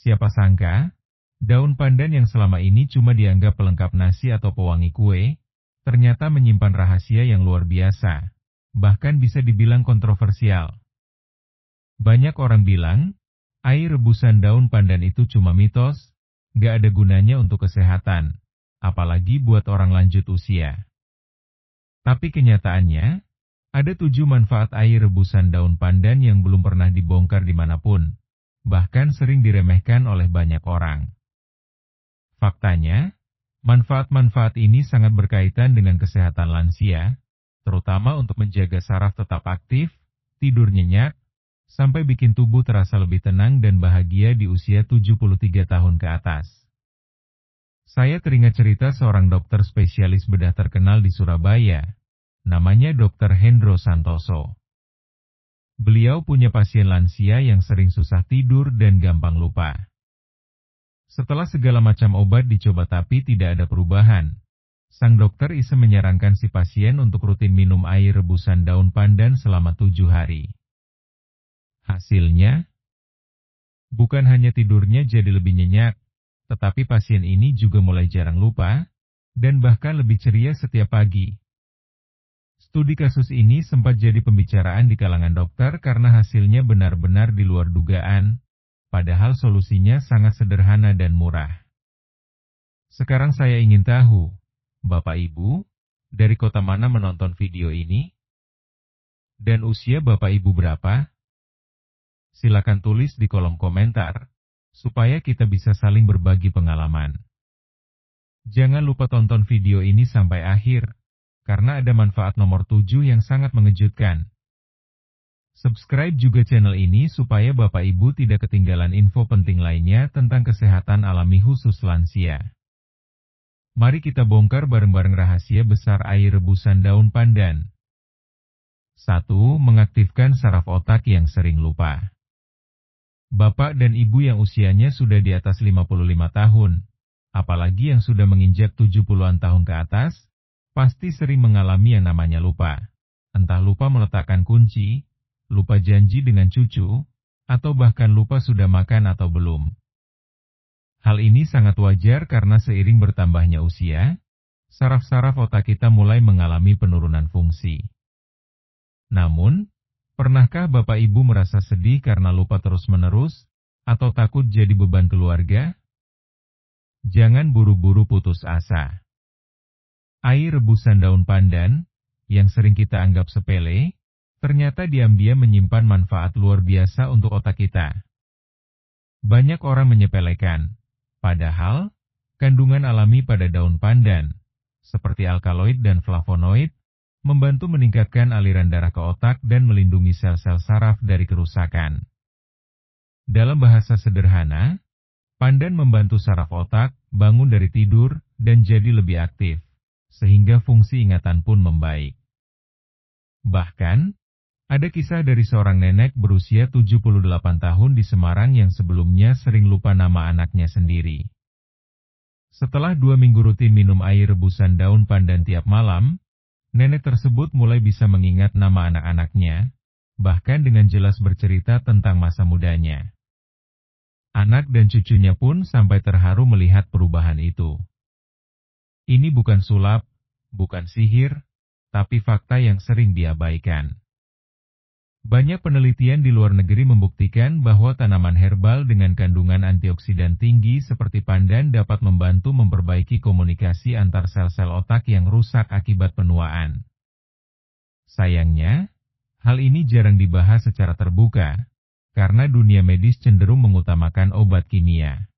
Siapa sangka, daun pandan yang selama ini cuma dianggap pelengkap nasi atau pewangi kue, ternyata menyimpan rahasia yang luar biasa, bahkan bisa dibilang kontroversial. Banyak orang bilang, air rebusan daun pandan itu cuma mitos, gak ada gunanya untuk kesehatan, apalagi buat orang lanjut usia. Tapi kenyataannya, ada 7 manfaat air rebusan daun pandan yang belum pernah dibongkar dimanapun, bahkan sering diremehkan oleh banyak orang. Faktanya, manfaat-manfaat ini sangat berkaitan dengan kesehatan lansia, terutama untuk menjaga saraf tetap aktif, tidur nyenyak, sampai bikin tubuh terasa lebih tenang dan bahagia di usia 73 tahun ke atas. Saya teringat cerita seorang dokter spesialis bedah terkenal di Surabaya, namanya Dr. Hendro Santoso. Beliau punya pasien lansia yang sering susah tidur dan gampang lupa. Setelah segala macam obat dicoba tapi tidak ada perubahan, sang dokter iseng menyarankan si pasien untuk rutin minum air rebusan daun pandan selama 7 hari. Hasilnya, bukan hanya tidurnya jadi lebih nyenyak, tetapi pasien ini juga mulai jarang lupa, dan bahkan lebih ceria setiap pagi. Studi kasus ini sempat jadi pembicaraan di kalangan dokter karena hasilnya benar-benar di luar dugaan, padahal solusinya sangat sederhana dan murah. Sekarang saya ingin tahu, Bapak Ibu, dari kota mana menonton video ini? Dan usia Bapak Ibu berapa? Silakan tulis di kolom komentar, supaya kita bisa saling berbagi pengalaman. Jangan lupa tonton video ini sampai akhir, karena ada manfaat nomor 7 yang sangat mengejutkan. Subscribe juga channel ini supaya Bapak Ibu tidak ketinggalan info penting lainnya tentang kesehatan alami khusus lansia. Mari kita bongkar bareng-bareng rahasia besar air rebusan daun pandan. 1. Mengaktifkan saraf otak yang sering lupa. Bapak dan ibu yang usianya sudah di atas 55 tahun, apalagi yang sudah menginjak 70-an tahun ke atas, pasti sering mengalami yang namanya lupa. Entah lupa meletakkan kunci, lupa janji dengan cucu, atau bahkan lupa sudah makan atau belum. Hal ini sangat wajar karena seiring bertambahnya usia, saraf-saraf otak kita mulai mengalami penurunan fungsi. Namun, pernahkah Bapak Ibu merasa sedih karena lupa terus-menerus, atau takut jadi beban keluarga? Jangan buru-buru putus asa. Air rebusan daun pandan, yang sering kita anggap sepele, ternyata diam-diam menyimpan manfaat luar biasa untuk otak kita. Banyak orang menyepelekan, padahal, kandungan alami pada daun pandan, seperti alkaloid dan flavonoid, membantu meningkatkan aliran darah ke otak dan melindungi sel-sel saraf dari kerusakan. Dalam bahasa sederhana, pandan membantu saraf otak bangun dari tidur dan jadi lebih aktif, sehingga fungsi ingatan pun membaik. Bahkan, ada kisah dari seorang nenek berusia 78 tahun di Semarang yang sebelumnya sering lupa nama anaknya sendiri. Setelah 2 minggu rutin minum air rebusan daun pandan tiap malam, nenek tersebut mulai bisa mengingat nama anak-anaknya, bahkan dengan jelas bercerita tentang masa mudanya. Anak dan cucunya pun sampai terharu melihat perubahan itu. Ini bukan sulap, bukan sihir, tapi fakta yang sering diabaikan. Banyak penelitian di luar negeri membuktikan bahwa tanaman herbal dengan kandungan antioksidan tinggi seperti pandan dapat membantu memperbaiki komunikasi antar sel-sel otak yang rusak akibat penuaan. Sayangnya, hal ini jarang dibahas secara terbuka, karena dunia medis cenderung mengutamakan obat kimia.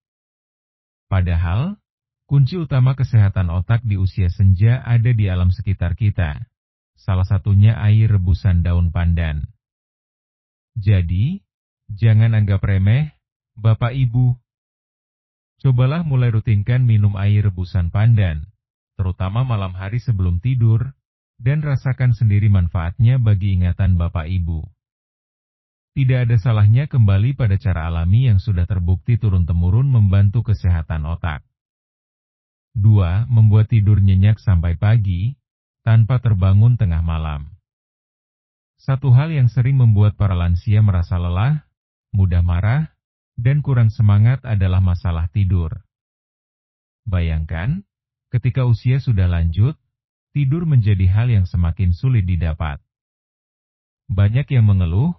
Padahal, kunci utama kesehatan otak di usia senja ada di alam sekitar kita, salah satunya air rebusan daun pandan. Jadi, jangan anggap remeh, Bapak Ibu. Cobalah mulai rutinkan minum air rebusan pandan, terutama malam hari sebelum tidur, dan rasakan sendiri manfaatnya bagi ingatan Bapak Ibu. Tidak ada salahnya kembali pada cara alami yang sudah terbukti turun-temurun membantu kesehatan otak. 2. Membuat tidur nyenyak sampai pagi, tanpa terbangun tengah malam. Satu hal yang sering membuat para lansia merasa lelah, mudah marah, dan kurang semangat adalah masalah tidur. Bayangkan, ketika usia sudah lanjut, tidur menjadi hal yang semakin sulit didapat. Banyak yang mengeluh,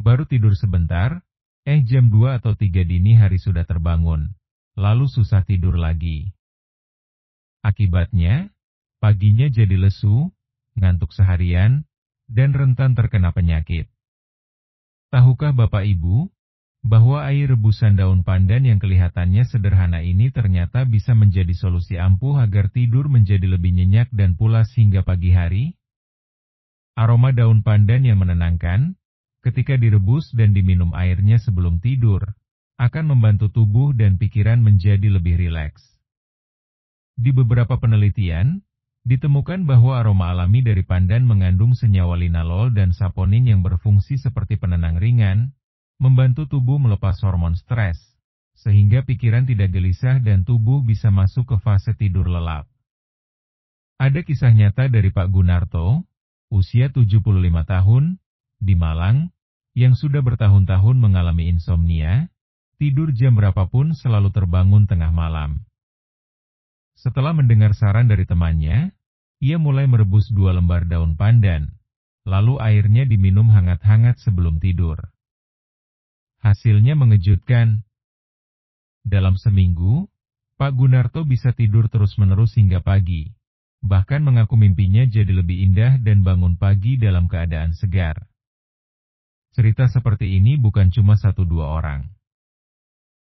baru tidur sebentar, jam 2 atau 3 dini hari sudah terbangun, lalu susah tidur lagi. Akibatnya, paginya jadi lesu, ngantuk seharian, dan rentan terkena penyakit. Tahukah Bapak Ibu, bahwa air rebusan daun pandan yang kelihatannya sederhana ini ternyata bisa menjadi solusi ampuh agar tidur menjadi lebih nyenyak dan pulas hingga pagi hari? Aroma daun pandan yang menenangkan, ketika direbus dan diminum airnya sebelum tidur, akan membantu tubuh dan pikiran menjadi lebih rileks. Di beberapa penelitian, ditemukan bahwa aroma alami dari pandan mengandung senyawa linalol dan saponin yang berfungsi seperti penenang ringan, membantu tubuh melepas hormon stres, sehingga pikiran tidak gelisah dan tubuh bisa masuk ke fase tidur lelap. Ada kisah nyata dari Pak Gunarto, usia 75 tahun, di Malang, yang sudah bertahun-tahun mengalami insomnia, tidur jam berapapun selalu terbangun tengah malam. Setelah mendengar saran dari temannya, ia mulai merebus 2 lembar daun pandan, lalu airnya diminum hangat-hangat sebelum tidur. Hasilnya mengejutkan. Dalam seminggu, Pak Gunarto bisa tidur terus-menerus hingga pagi. Bahkan mengaku mimpinya jadi lebih indah dan bangun pagi dalam keadaan segar. Cerita seperti ini bukan cuma 1-2 orang.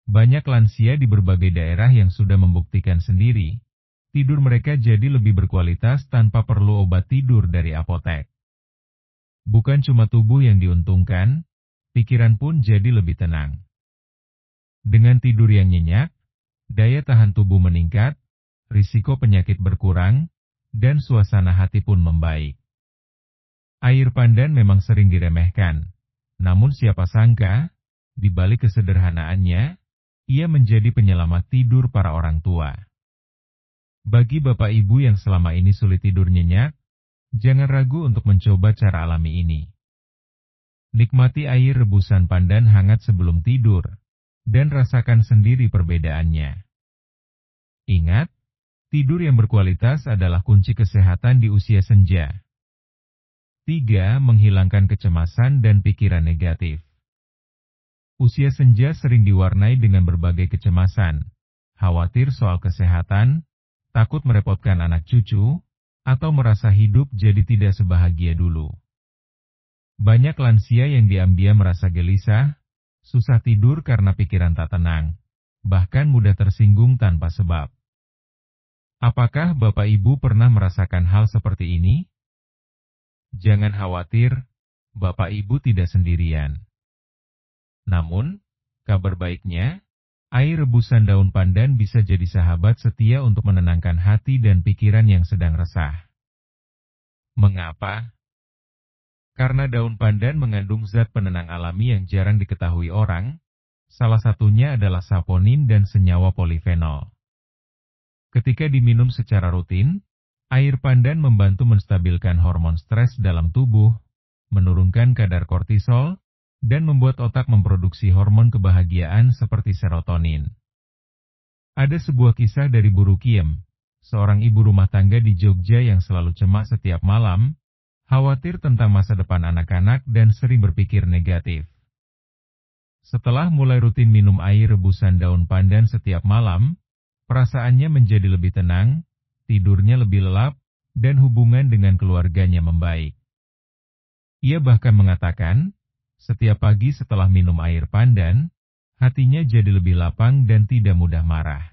Banyak lansia di berbagai daerah yang sudah membuktikan sendiri, tidur mereka jadi lebih berkualitas tanpa perlu obat tidur dari apotek. Bukan cuma tubuh yang diuntungkan, pikiran pun jadi lebih tenang. Dengan tidur yang nyenyak, daya tahan tubuh meningkat, risiko penyakit berkurang, dan suasana hati pun membaik. Air pandan memang sering diremehkan, namun siapa sangka, di balik kesederhanaannya, ia menjadi penyelamat tidur para orang tua. Bagi Bapak Ibu yang selama ini sulit tidur nyenyak, jangan ragu untuk mencoba cara alami ini. Nikmati air rebusan pandan hangat sebelum tidur, dan rasakan sendiri perbedaannya. Ingat, tidur yang berkualitas adalah kunci kesehatan di usia senja. 3. Menghilangkan kecemasan dan pikiran negatif. Usia senja sering diwarnai dengan berbagai kecemasan, khawatir soal kesehatan, takut merepotkan anak cucu, atau merasa hidup jadi tidak sebahagia dulu. Banyak lansia yang diam-diam merasa gelisah, susah tidur karena pikiran tak tenang, bahkan mudah tersinggung tanpa sebab. Apakah Bapak Ibu pernah merasakan hal seperti ini? Jangan khawatir, Bapak Ibu tidak sendirian. Namun, kabar baiknya, air rebusan daun pandan bisa jadi sahabat setia untuk menenangkan hati dan pikiran yang sedang resah. Mengapa? Karena daun pandan mengandung zat penenang alami yang jarang diketahui orang, salah satunya adalah saponin dan senyawa polifenol. Ketika diminum secara rutin, air pandan membantu menstabilkan hormon stres dalam tubuh, menurunkan kadar kortisol, dan membuat otak memproduksi hormon kebahagiaan seperti serotonin. Ada sebuah kisah dari Bu Rukiem, seorang ibu rumah tangga di Jogja yang selalu cemas setiap malam, khawatir tentang masa depan anak-anak dan sering berpikir negatif. Setelah mulai rutin minum air rebusan daun pandan setiap malam, perasaannya menjadi lebih tenang, tidurnya lebih lelap, dan hubungan dengan keluarganya membaik. Ia bahkan mengatakan, setiap pagi setelah minum air pandan, hatinya jadi lebih lapang dan tidak mudah marah.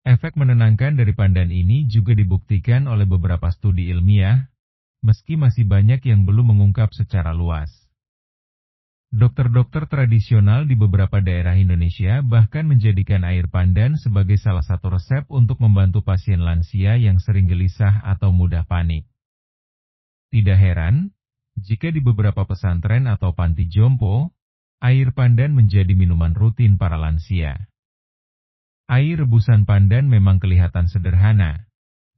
Efek menenangkan dari pandan ini juga dibuktikan oleh beberapa studi ilmiah, meski masih banyak yang belum mengungkap secara luas. Dokter-dokter tradisional di beberapa daerah Indonesia bahkan menjadikan air pandan sebagai salah satu resep untuk membantu pasien lansia yang sering gelisah atau mudah panik. Tidak heran, jika di beberapa pesantren atau panti jompo, air pandan menjadi minuman rutin para lansia. Air rebusan pandan memang kelihatan sederhana,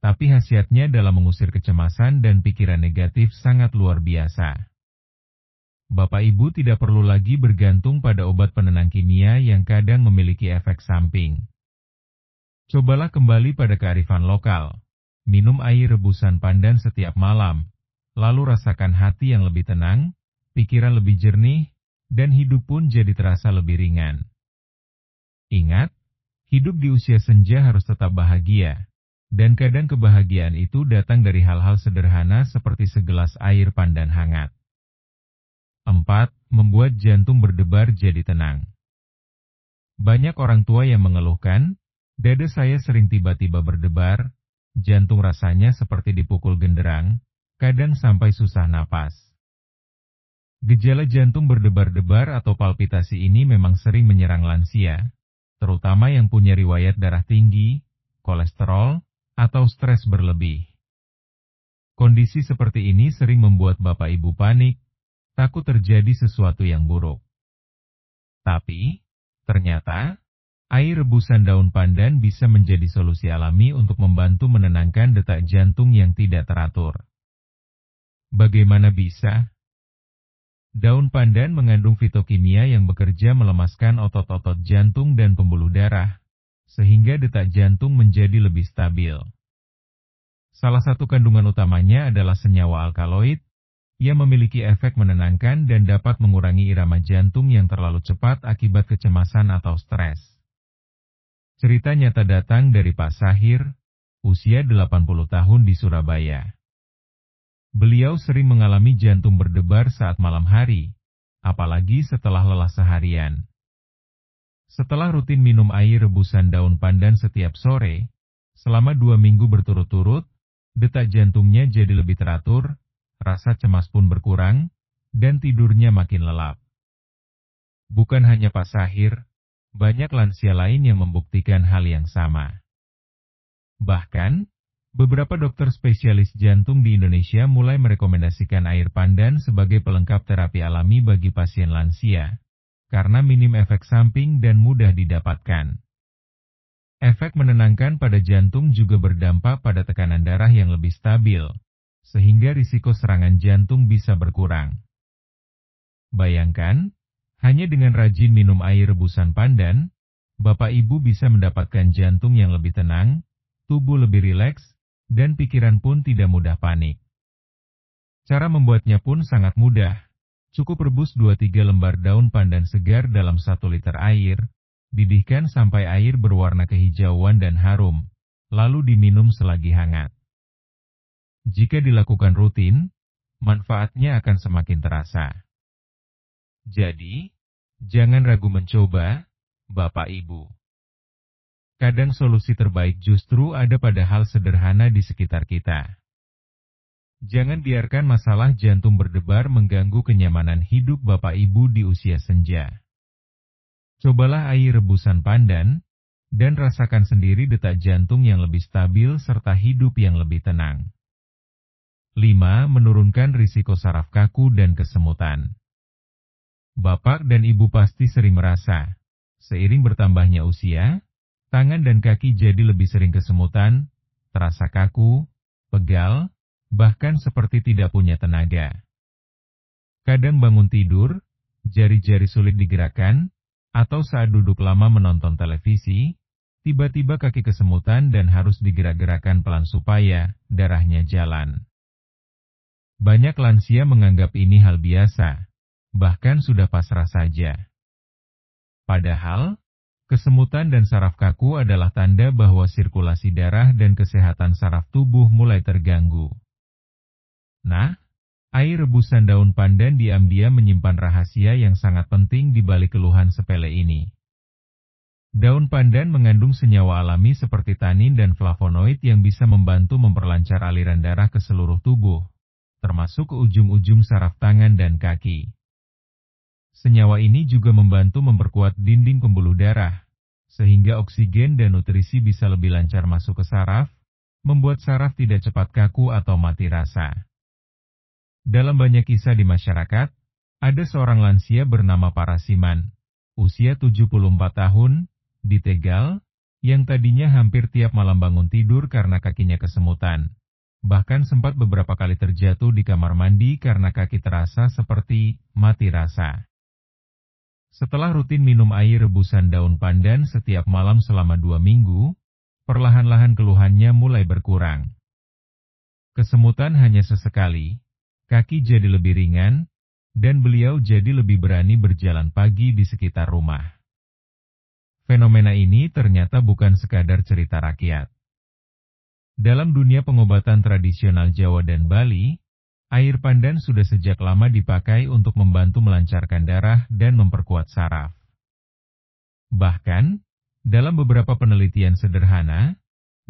tapi khasiatnya dalam mengusir kecemasan dan pikiran negatif sangat luar biasa. Bapak Ibu tidak perlu lagi bergantung pada obat penenang kimia yang kadang memiliki efek samping. Cobalah kembali pada kearifan lokal. Minum air rebusan pandan setiap malam, lalu rasakan hati yang lebih tenang, pikiran lebih jernih, dan hidup pun jadi terasa lebih ringan. Ingat, hidup di usia senja harus tetap bahagia, dan kadang kebahagiaan itu datang dari hal-hal sederhana seperti segelas air pandan hangat. 4. Membuat jantung berdebar jadi tenang. Banyak orang tua yang mengeluhkan, dada saya sering tiba-tiba berdebar, jantung rasanya seperti dipukul genderang, kadang sampai susah napas. Gejala jantung berdebar-debar atau palpitasi ini memang sering menyerang lansia, terutama yang punya riwayat darah tinggi, kolesterol, atau stres berlebih. Kondisi seperti ini sering membuat Bapak Ibu panik, takut terjadi sesuatu yang buruk. Tapi, ternyata, air rebusan daun pandan bisa menjadi solusi alami untuk membantu menenangkan detak jantung yang tidak teratur. Bagaimana bisa? Daun pandan mengandung fitokimia yang bekerja melemaskan otot-otot jantung dan pembuluh darah, sehingga detak jantung menjadi lebih stabil. Salah satu kandungan utamanya adalah senyawa alkaloid, yang memiliki efek menenangkan dan dapat mengurangi irama jantung yang terlalu cepat akibat kecemasan atau stres. Cerita nyata datang dari Pak Sahir, usia 80 tahun di Surabaya. Beliau sering mengalami jantung berdebar saat malam hari, apalagi setelah lelah seharian. Setelah rutin minum air rebusan daun pandan setiap sore, selama 2 minggu berturut-turut, detak jantungnya jadi lebih teratur, rasa cemas pun berkurang, dan tidurnya makin lelap. Bukan hanya Pak Sahir, banyak lansia lain yang membuktikan hal yang sama. Bahkan, beberapa dokter spesialis jantung di Indonesia mulai merekomendasikan air pandan sebagai pelengkap terapi alami bagi pasien lansia, karena minim efek samping dan mudah didapatkan. Efek menenangkan pada jantung juga berdampak pada tekanan darah yang lebih stabil, sehingga risiko serangan jantung bisa berkurang. Bayangkan, hanya dengan rajin minum air rebusan pandan, Bapak Ibu bisa mendapatkan jantung yang lebih tenang, tubuh lebih rileks, dan pikiran pun tidak mudah panik. Cara membuatnya pun sangat mudah. Cukup rebus 2-3 lembar daun pandan segar dalam 1 liter air, didihkan sampai air berwarna kehijauan dan harum, lalu diminum selagi hangat. Jika dilakukan rutin, manfaatnya akan semakin terasa. Jadi, jangan ragu mencoba, Bapak Ibu. Kadang solusi terbaik justru ada pada hal sederhana di sekitar kita. Jangan biarkan masalah jantung berdebar mengganggu kenyamanan hidup Bapak Ibu di usia senja. Cobalah air rebusan pandan, dan rasakan sendiri detak jantung yang lebih stabil serta hidup yang lebih tenang. 5. Menurunkan risiko saraf kaku dan kesemutan. Bapak dan Ibu pasti sering merasa, seiring bertambahnya usia, tangan dan kaki jadi lebih sering kesemutan, terasa kaku, pegal, bahkan seperti tidak punya tenaga. Kadang bangun tidur, jari-jari sulit digerakkan, atau saat duduk lama menonton televisi, tiba-tiba kaki kesemutan dan harus digerak-gerakan pelan supaya darahnya jalan. Banyak lansia menganggap ini hal biasa, bahkan sudah pasrah saja. Padahal, kesemutan dan saraf kaku adalah tanda bahwa sirkulasi darah dan kesehatan saraf tubuh mulai terganggu. Nah, air rebusan daun pandan diam-diam menyimpan rahasia yang sangat penting di balik keluhan sepele ini. Daun pandan mengandung senyawa alami seperti tanin dan flavonoid yang bisa membantu memperlancar aliran darah ke seluruh tubuh, termasuk ke ujung-ujung saraf tangan dan kaki. Senyawa ini juga membantu memperkuat dinding pembuluh darah, sehingga oksigen dan nutrisi bisa lebih lancar masuk ke saraf, membuat saraf tidak cepat kaku atau mati rasa. Dalam banyak kisah di masyarakat, ada seorang lansia bernama Parasiman, usia 74 tahun, di Tegal, yang tadinya hampir tiap malam bangun tidur karena kakinya kesemutan. bahkan sempat beberapa kali terjatuh di kamar mandi karena kaki terasa seperti mati rasa. Setelah rutin minum air rebusan daun pandan setiap malam selama 2 minggu, perlahan-lahan keluhannya mulai berkurang. Kesemutan hanya sesekali, kaki jadi lebih ringan, dan beliau jadi lebih berani berjalan pagi di sekitar rumah. Fenomena ini ternyata bukan sekadar cerita rakyat. Dalam dunia pengobatan tradisional Jawa dan Bali, air pandan sudah sejak lama dipakai untuk membantu melancarkan darah dan memperkuat saraf. Bahkan, dalam beberapa penelitian sederhana,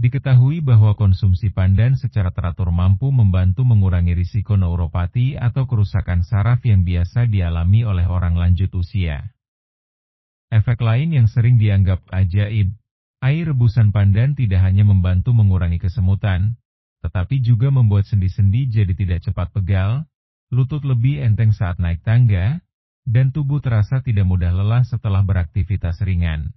diketahui bahwa konsumsi pandan secara teratur mampu membantu mengurangi risiko neuropati atau kerusakan saraf yang biasa dialami oleh orang lanjut usia. Efek lain yang sering dianggap ajaib, air rebusan pandan tidak hanya membantu mengurangi kesemutan, tetapi juga membuat sendi-sendi jadi tidak cepat pegal, lutut lebih enteng saat naik tangga, dan tubuh terasa tidak mudah lelah setelah beraktivitas ringan.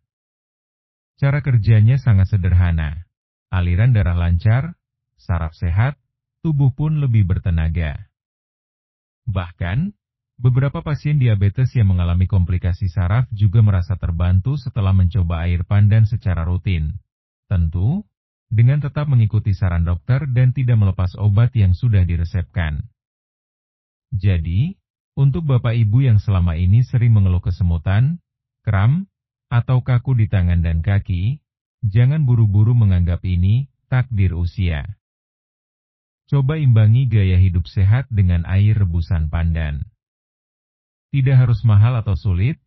Cara kerjanya sangat sederhana. Aliran darah lancar, saraf sehat, tubuh pun lebih bertenaga. Bahkan, beberapa pasien diabetes yang mengalami komplikasi saraf juga merasa terbantu setelah mencoba air pandan secara rutin. Tentu, dengan tetap mengikuti saran dokter dan tidak melepas obat yang sudah diresepkan. Jadi, untuk Bapak Ibu yang selama ini sering mengeluh kesemutan, kram, atau kaku di tangan dan kaki, jangan buru-buru menganggap ini takdir usia. Coba imbangi gaya hidup sehat dengan air rebusan pandan. Tidak harus mahal atau sulit,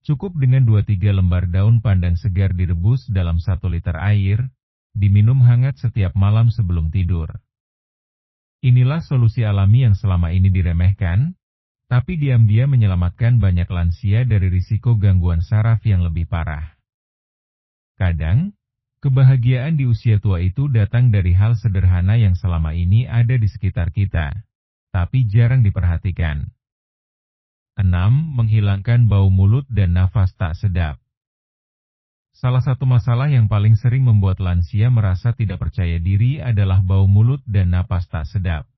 cukup dengan 2-3 lembar daun pandan segar direbus dalam 1 liter air, diminum hangat setiap malam sebelum tidur. Inilah solusi alami yang selama ini diremehkan, tapi diam-diam menyelamatkan banyak lansia dari risiko gangguan saraf yang lebih parah. Kadang, kebahagiaan di usia tua itu datang dari hal sederhana yang selama ini ada di sekitar kita, tapi jarang diperhatikan. 6. Menghilangkan bau mulut dan nafas tak sedap. Salah satu masalah yang paling sering membuat lansia merasa tidak percaya diri adalah bau mulut dan napas tak sedap.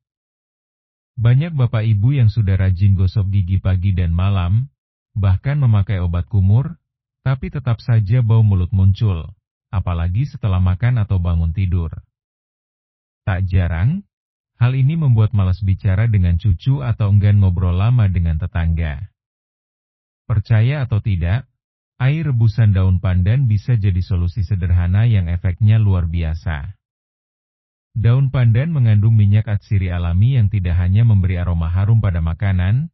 Banyak bapak ibu yang sudah rajin gosok gigi pagi dan malam, bahkan memakai obat kumur, tapi tetap saja bau mulut muncul, apalagi setelah makan atau bangun tidur. Tak jarang, hal ini membuat malas bicara dengan cucu atau enggan ngobrol lama dengan tetangga. Percaya atau tidak, air rebusan daun pandan bisa jadi solusi sederhana yang efeknya luar biasa. Daun pandan mengandung minyak atsiri alami yang tidak hanya memberi aroma harum pada makanan,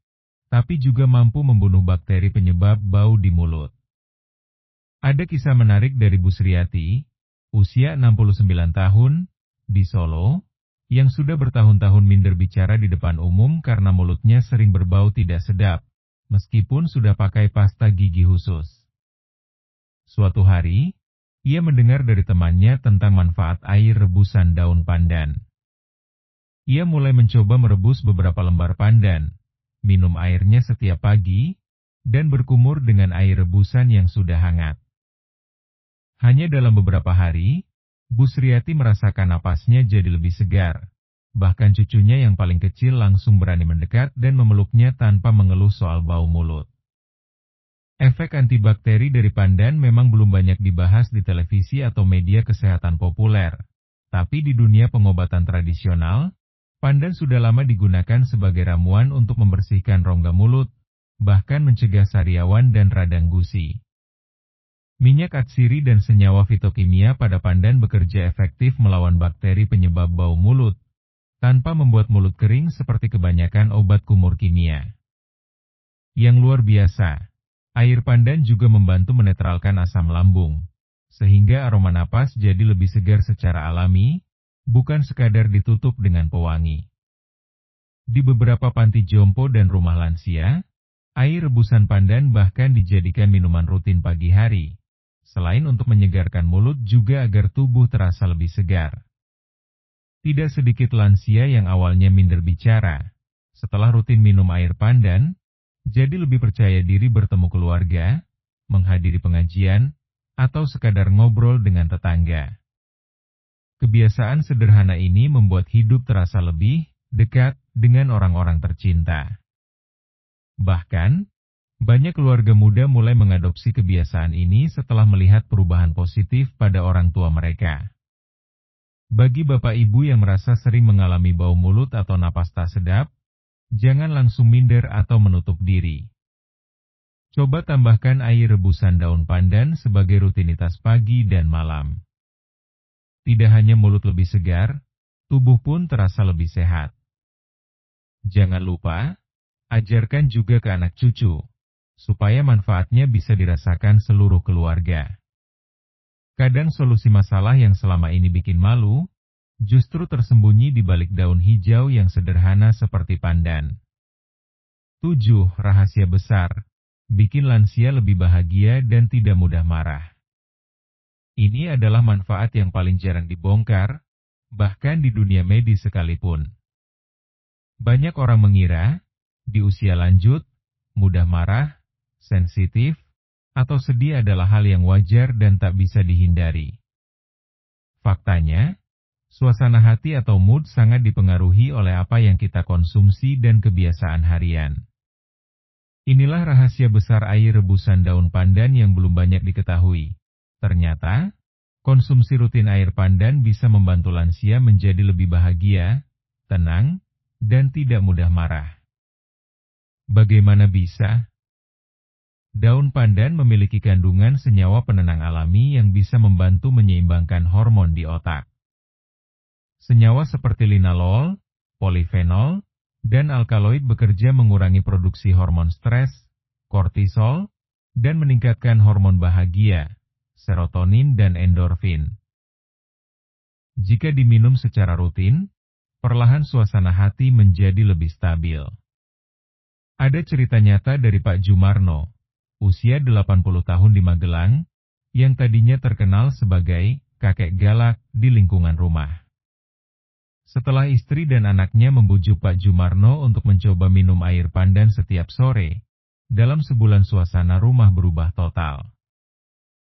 tapi juga mampu membunuh bakteri penyebab bau di mulut. Ada kisah menarik dari Bu Sriati, usia 69 tahun, di Solo, yang sudah bertahun-tahun minder bicara di depan umum karena mulutnya sering berbau tidak sedap, meskipun sudah pakai pasta gigi khusus. Suatu hari, ia mendengar dari temannya tentang manfaat air rebusan daun pandan. Ia mulai mencoba merebus beberapa lembar pandan, minum airnya setiap pagi, dan berkumur dengan air rebusan yang sudah hangat. Hanya dalam beberapa hari, Bu Sriati merasakan napasnya jadi lebih segar. Bahkan cucunya yang paling kecil langsung berani mendekat dan memeluknya tanpa mengeluh soal bau mulut. Efek antibakteri dari pandan memang belum banyak dibahas di televisi atau media kesehatan populer. Tapi di dunia pengobatan tradisional, pandan sudah lama digunakan sebagai ramuan untuk membersihkan rongga mulut, bahkan mencegah sariawan dan radang gusi. Minyak atsiri dan senyawa fitokimia pada pandan bekerja efektif melawan bakteri penyebab bau mulut, tanpa membuat mulut kering seperti kebanyakan obat kumur kimia. Yang luar biasa, air pandan juga membantu menetralkan asam lambung, sehingga aroma napas jadi lebih segar secara alami, bukan sekadar ditutup dengan pewangi. Di beberapa panti jompo dan rumah lansia, air rebusan pandan bahkan dijadikan minuman rutin pagi hari. Selain untuk menyegarkan mulut juga agar tubuh terasa lebih segar. Tidak sedikit lansia yang awalnya minder bicara, setelah rutin minum air pandan, jadi lebih percaya diri bertemu keluarga, menghadiri pengajian, atau sekadar ngobrol dengan tetangga. Kebiasaan sederhana ini membuat hidup terasa lebih dekat dengan orang-orang tercinta. Bahkan, banyak keluarga muda mulai mengadopsi kebiasaan ini setelah melihat perubahan positif pada orang tua mereka. Bagi bapak ibu yang merasa sering mengalami bau mulut atau napas tak sedap, jangan langsung minder atau menutup diri. Coba tambahkan air rebusan daun pandan sebagai rutinitas pagi dan malam. Tidak hanya mulut lebih segar, tubuh pun terasa lebih sehat. Jangan lupa, ajarkan juga ke anak cucu, supaya manfaatnya bisa dirasakan seluruh keluarga. Kadang solusi masalah yang selama ini bikin malu, justru tersembunyi di balik daun hijau yang sederhana seperti pandan. 7. Rahasia besar, bikin lansia lebih bahagia dan tidak mudah marah. Ini adalah manfaat yang paling jarang dibongkar, bahkan di dunia medis sekalipun. Banyak orang mengira, di usia lanjut, mudah marah, sensitif, atau sedih adalah hal yang wajar dan tak bisa dihindari. Faktanya, suasana hati atau mood sangat dipengaruhi oleh apa yang kita konsumsi dan kebiasaan harian. Inilah rahasia besar air rebusan daun pandan yang belum banyak diketahui. Ternyata, konsumsi rutin air pandan bisa membantu lansia menjadi lebih bahagia, tenang, dan tidak mudah marah. Bagaimana bisa? Daun pandan memiliki kandungan senyawa penenang alami yang bisa membantu menyeimbangkan hormon di otak. Senyawa seperti linalol, polifenol, dan alkaloid bekerja mengurangi produksi hormon stres, kortisol, dan meningkatkan hormon bahagia, serotonin dan endorfin. Jika diminum secara rutin, perlahan suasana hati menjadi lebih stabil. Ada cerita nyata dari Pak Jumarno, usia 80 tahun di Magelang, yang tadinya terkenal sebagai kakek galak di lingkungan rumah. Setelah istri dan anaknya membujuk Pak Jumarno untuk mencoba minum air pandan setiap sore, dalam sebulan suasana rumah berubah total.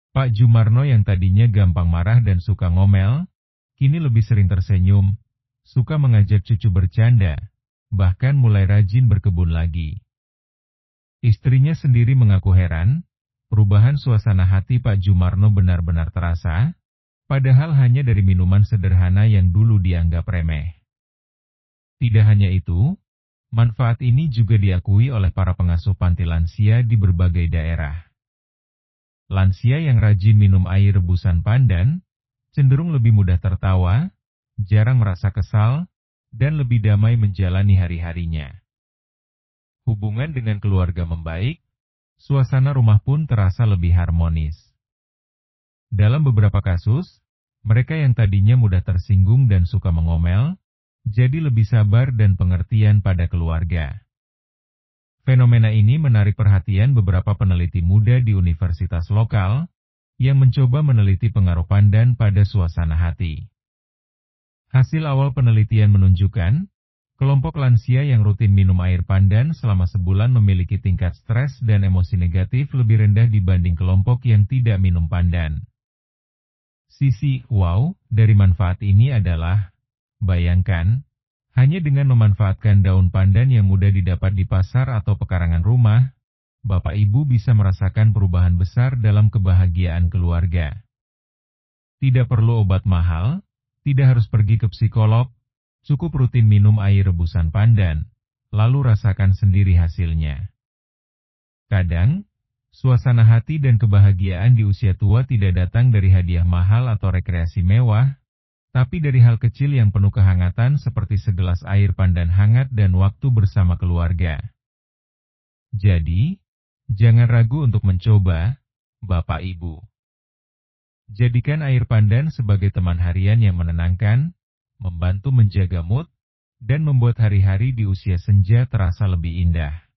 Pak Jumarno yang tadinya gampang marah dan suka ngomel, kini lebih sering tersenyum, suka mengajak cucu bercanda, bahkan mulai rajin berkebun lagi. Istrinya sendiri mengaku heran, perubahan suasana hati Pak Jumarno benar-benar terasa, padahal hanya dari minuman sederhana yang dulu dianggap remeh. Tidak hanya itu, manfaat ini juga diakui oleh para pengasuh panti lansia di berbagai daerah. Lansia yang rajin minum air rebusan pandan, cenderung lebih mudah tertawa, jarang merasa kesal, dan lebih damai menjalani hari-harinya. Hubungan dengan keluarga membaik, suasana rumah pun terasa lebih harmonis. Dalam beberapa kasus, mereka yang tadinya mudah tersinggung dan suka mengomel, jadi lebih sabar dan pengertian pada keluarga. Fenomena ini menarik perhatian beberapa peneliti muda di universitas lokal, yang mencoba meneliti pengaruh pandan pada suasana hati. Hasil awal penelitian menunjukkan, kelompok lansia yang rutin minum air pandan selama sebulan memiliki tingkat stres dan emosi negatif lebih rendah dibanding kelompok yang tidak minum pandan. Sisi wow dari manfaat ini adalah, bayangkan, hanya dengan memanfaatkan daun pandan yang mudah didapat di pasar atau pekarangan rumah, Bapak Ibu bisa merasakan perubahan besar dalam kebahagiaan keluarga. Tidak perlu obat mahal, tidak harus pergi ke psikolog, cukup rutin minum air rebusan pandan, lalu rasakan sendiri hasilnya. Kadang, suasana hati dan kebahagiaan di usia tua tidak datang dari hadiah mahal atau rekreasi mewah, tapi dari hal kecil yang penuh kehangatan seperti segelas air pandan hangat dan waktu bersama keluarga. Jadi, jangan ragu untuk mencoba, Bapak Ibu. Jadikan air pandan sebagai teman harian yang menenangkan, membantu menjaga mood, dan membuat hari-hari di usia senja terasa lebih indah.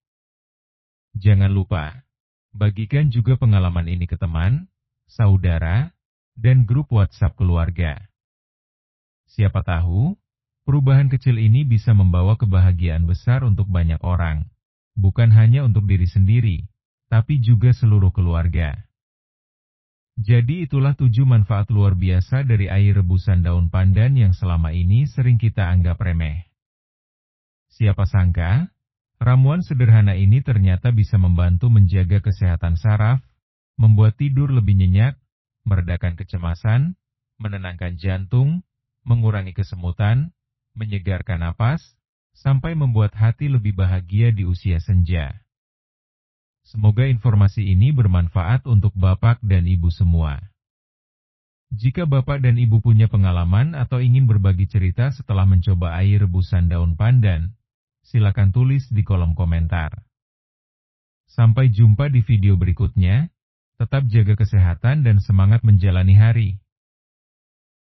Jangan lupa, bagikan juga pengalaman ini ke teman, saudara, dan grup WhatsApp keluarga. Siapa tahu, perubahan kecil ini bisa membawa kebahagiaan besar untuk banyak orang, bukan hanya untuk diri sendiri, tapi juga seluruh keluarga. Jadi itulah 7 manfaat luar biasa dari air rebusan daun pandan yang selama ini sering kita anggap remeh. Siapa sangka, ramuan sederhana ini ternyata bisa membantu menjaga kesehatan saraf, membuat tidur lebih nyenyak, meredakan kecemasan, menenangkan jantung, mengurangi kesemutan, menyegarkan napas, sampai membuat hati lebih bahagia di usia senja. Semoga informasi ini bermanfaat untuk Bapak dan Ibu semua. Jika Bapak dan Ibu punya pengalaman atau ingin berbagi cerita setelah mencoba air rebusan daun pandan, silakan tulis di kolom komentar. Sampai jumpa di video berikutnya, tetap jaga kesehatan dan semangat menjalani hari.